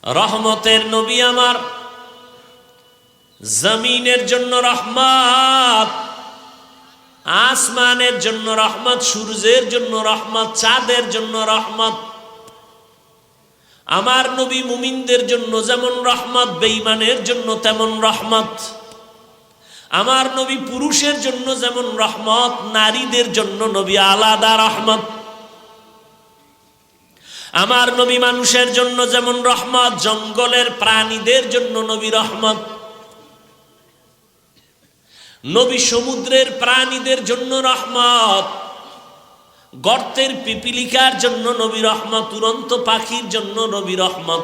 রহমতের নবী আমার, জমিনের জন্য রহমত, আসমানের জন্য রহমত, সূর্যের জন্য রহমত, চাঁদের জন্য রহমত। আমার নবী মুমিনদের জন্য যেমন রহমত, বেঈমানের জন্য তেমন রহমত। আমার নবী পুরুষের জন্য যেমন রহমত, নারীদের জন্য নবী আলাদা রহমত। আমার নবী মানুষের জন্য যেমন রহমত, জঙ্গলের প্রাণীদের জন্য নবী রহমত। নবী সমুদ্রের প্রাণীদের জন্য রহমত, গর্তের পিপিলিকার জন্য নবী রহমত, উড়ন্ত পাখির জন্য নবী রহমত।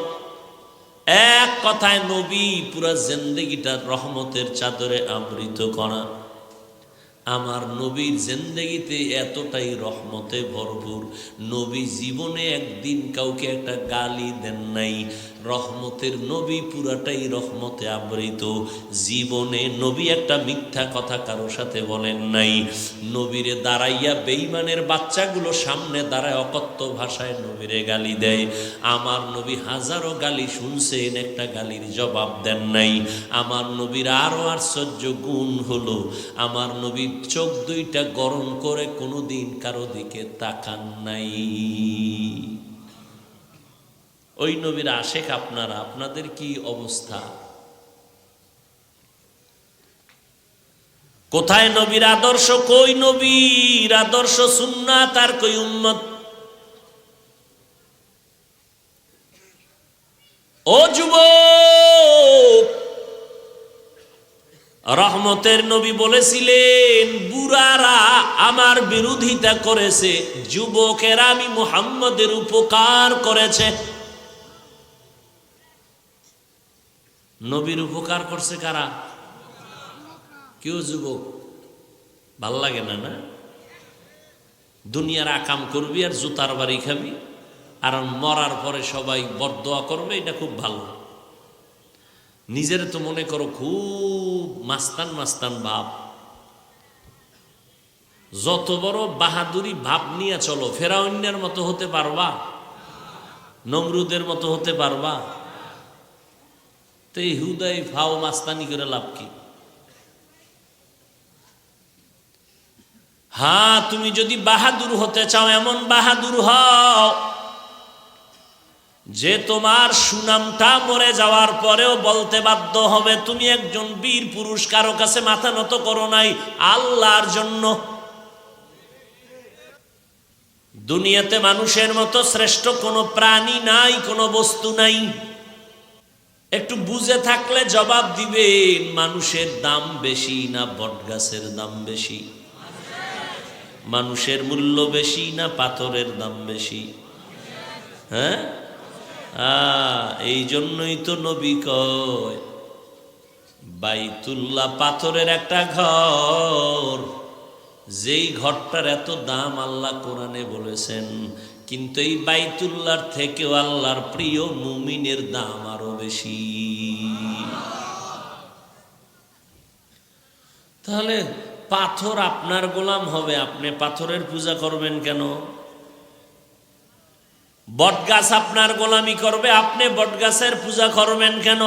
এক কথায় নবী পুরা জিন্দেগিটা রহমতের চাদরে আবৃত করা। আমার নবীর জিন্দেগিতে এতটাই রহমতে ভরপুর, নবী জীবনে একদিন কাউকে একটা গালি দেন নাই। রহমতের নবী পুরাটাই রহমতে আবৃত। জীবনে নবী একটা মিথ্যা কথা কারো সাথে বলেন নাই। নবীরে দাঁড়াইয়া বেঈমানের বাচ্চাগুলো সামনে দাঁড়ায় অকথ্য ভাষায় নবীরে গালি দেয়। আমার নবী হাজারো গালি শুনছেন, একটা গালির জবাব দেন নাই। আমার নবীর আরো আশ্চর্য গুণ হলো, আমার নবী চোখ দুইটা গরম করে কোনোদিন কারো দিকে তাকান নাই। ওই নবীর আশেক আপনারা, আপনাদের কি অবস্থা? কোথায় নবীর আদর্শ? কই নবীর আদর্শ, সুন্নাত আর কই উম্মত? ও যুবক, রহমতের নবী বলেছিলেন, বুড়ারা আমার বিরোধিতা করেছে, যুবকেরা আমি মুহাম্মদের উপকার করেছে। নবীর উপকার করছে কারা? কেউ যুবক ভাল লাগে না, না? দুনিয়ার আকাম করবি আর জুতার বাড়ি খাবি, আর মরার পরে সবাই বরদোয়া করবে, এটা খুব ভালো। নিজের তো মনে করো খুব মাস্তান মাস্তান ভাব, যত বড় বাহাদুরি ভাব নিয়ে চলো, ফেরাউনের মতো হতে পারবা? নমরুদের মতো হতে পারবা? তো এই হুদাই ফাও মাস্তানি করে লাভ কি? হ্যাঁ, তুমি যদি বাহাদুর হতে চাও, এমন বাহাদুর হও যে তোমার সুনামটা মরে যাওয়ার পরেও বলতে বাধ্য হবে তুমি একজন বীর পুরুষ। কারো কাছে মাথা নত করো নাই, আল্লাহর জন্য। দুনিয়াতে মানুষের মতো শ্রেষ্ঠ কোনো প্রাণী নাই, কোনো বস্তু নাই। একটু বুঝে থাকলে জবাব দিবেন, মানুষের দাম বেশি না বটগাছের দাম বেশি? মানুষের মূল্য বেশি না পাথরের দাম বেশি? হ্যাঁ, এই জন্যই তো নবী কয়, বাইতুল্লাহ পাথরের একটা ঘর, যেই ঘরটার এত দাম আল্লাহ কোরআনে বলেছেন, কিন্তু এই বাইতুল্লাহর থেকেও আল্লাহর প্রিয় মুমিনের দাম আরো বেশি। তাহলে পাথর আপনার গোলাম হবে, আপনি পাথরের পূজা করবেন কেন? বটগাছ আপনার গোলামি করবে, আপনি বটগাছের পূজা করবেন কেন?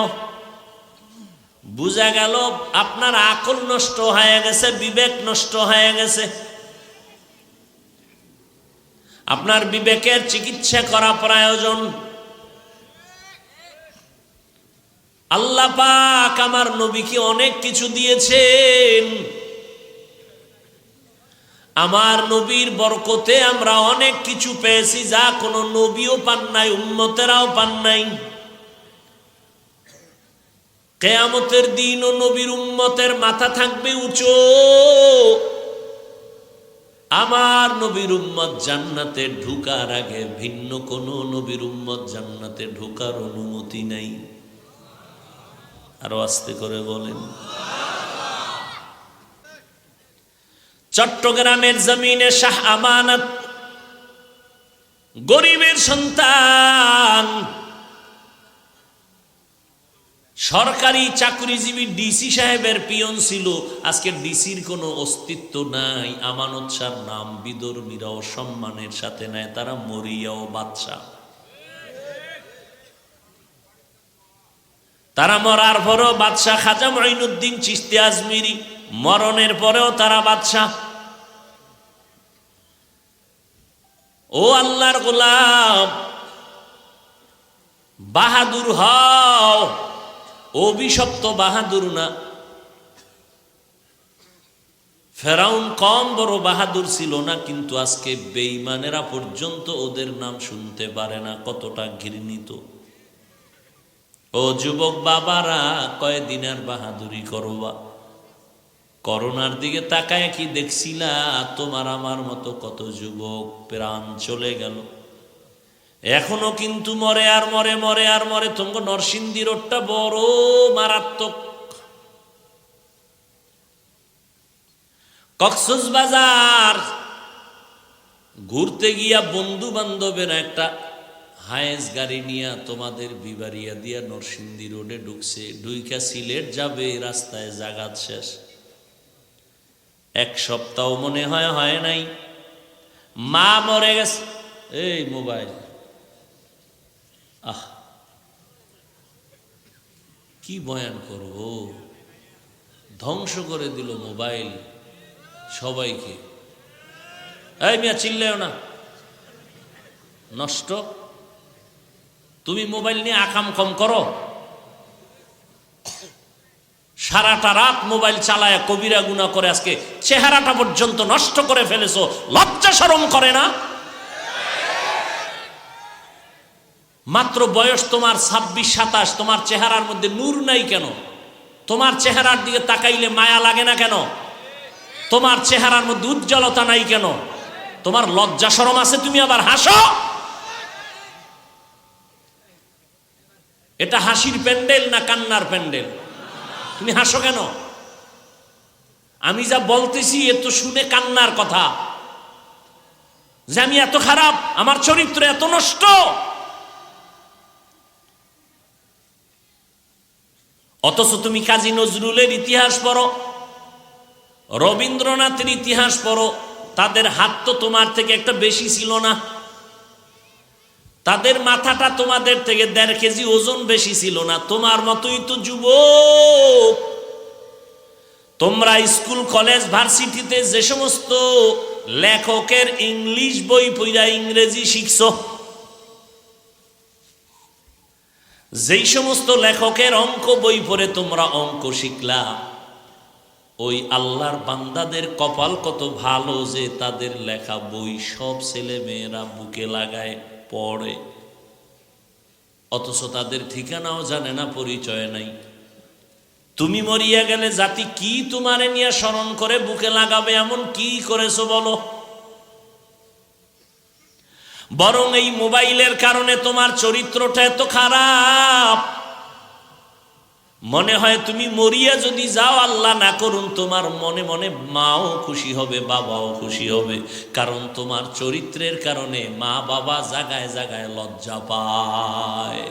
বুঝা গেল আপনার আকল নষ্ট হয়ে গেছে, বিবেক নষ্ট হয়ে গেছে। আপনার বিবেকের চিকিৎসা করা প্রয়োজন। আল্লাহ পাক আমার নবীকে অনেক কিছু দিয়েছেন। আমার নবীর বরকতে আমরা অনেক কিছু পেয়েছি, যা কোনো নবীও পান নাই, উম্মতেরাও পান নাই। কিয়ামতের দিনও নবীর উম্মতের মাথা থাকবে উঁচু। আমার নবীর উম্মত জান্নাতে ঢোকার আগে ভিন্ন কোন নবীর উম্মত জান্নাতে ঢোকার অনুমতি নাই। আরো আস্তে করে বলেন। চট্টগ্রামের জমিনে শাহ আমানত, গরিবের সন্তান, সরকারি চাকরিজীবী ডিসি সাহেবের পিয়ন ছিল। আজকে ডিসির কোনো অস্তিত্ব নাই। আমানত শাহর নাম বিধর্মীরাও সম্মানের সাথে নেয়, তারা মরিয়াও বাদশাহ। তারা মরার পরেও বাদশাহ খাজা মঈনুদ্দিন চিশতি আজমিরি, মরণের পরেও তারা বাদশাহ। ও আল্লাহর গোলাম, বাহাদুর হও, অভিশপ্ত বাহাদুর না। ফেরাউন কম বড় বাহাদুর ছিল না, কিন্তু আজকে বেঈমানেরা পর্যন্ত ওদের নাম শুনতে পারে না, কতটা ঘৃণিত। ও যুবক বাবারা, কয়দিনের বাহাদুরি করবা? করোনার দিকে তাকায় কি দেখছিলা? তোমার আমার মতো কত যুবক প্রাণ চলে গেল, এখনো কিন্তু মরে আর মরে, মরে আর মরে। তোমাকে নরসিংদী রোডটা বড় মারাত্মক। কক্সবাজার ঘুরতে গিয়া বন্ধু বান্ধবের একটা হায়েস গাড়ি নিয়ে তোমাদের বিবারিয়া দিয়া নরসিংদী রোডে ঢুকছে, ঢুইকা সিলেট যাবে, রাস্তায় জাগাত শেষ। এক সপ্তাহ মনে হয় হয় নাই, মা মরে গেছে। এই মোবাইল, আহ কি বয়ান করব, ধ্বংস করে দিল মোবাইল সবাইকে। এই মিয়া চিল্লাও না, নষ্ট। তুমি মোবাইল নিয়ে আকাম কম করো, সারাটা রাত মোবাইল চালায় কবিরা গুনাহ করে আজকে চেহারাটা পর্যন্ত নষ্ট করে ফেলেছো, লজ্জা শরম করে না? মাত্র বয়স তোমার 26-27, তোমার চেহারার মধ্যে নূর নাই কেন? তোমার চেহারার দিকে তাকাইলে মায়া লাগে না কেন? তোমার চেহারার মধ্যে উজ্জ্বলতা নাই কেন? তোমার লজ্জা শরম আছে? তুমি আবার হাসো। এটা হাসির প্যান্ডেল না কান্নার প্যান্ডেল? তুমি হাসো কেন? আমি যা বলতেছি এ তো শুনে কান্নার কথা, যে আমি এত খারাপ, আমার চরিত্র এত নষ্ট। অথচ তুমি কাজী নজরুলের ইতিহাস পড়ো, রবীন্দ্রনাথের ইতিহাস পড়ো, তাদের হাত তো তোমার থেকে একটা বেশি ছিল না, তাদের মাথাটা তোমাদের থেকে 1.5 কেজি ওজন বেশি ছিল না। তোমার মতোই তো যুবক, তোমরা স্কুল কলেজ ভার্সিটিতে যে সমস্ত লেখকের ইংলিশ বই পড়া ইংরেজি শিখছো, যেই সমস্ত লেখকের অঙ্ক বই পড়ে তোমরা অঙ্ক শিখলা, ওই আল্লাহর বান্দাদের কপাল কত ভালো যে তাদের লেখা বই সব ছেলে মেয়েরা বুকে লাগায় পড়ে, অথচ তাদের ঠিকানাও জানে না, পরিচয় নাই। তুমি মরিয়া গেলে জাতি কি তোমারে নিয়ে স্মরণ করে বুকে লাগাবে? এমন কি করেছো বলো? বরং এই মোবাইলের কারণে তোমার চরিত্রটা এত খারাপ, মনে হয় তুমি মরিয়া যদি যাও, আল্লাহ না করুন, তোমার মনে মনে মাও খুশি হবে, বাবাও খুশি হবে, কারণ তোমার চরিত্রের কারণে মা বাবা জায়গায় জায়গায় লজ্জা পায়।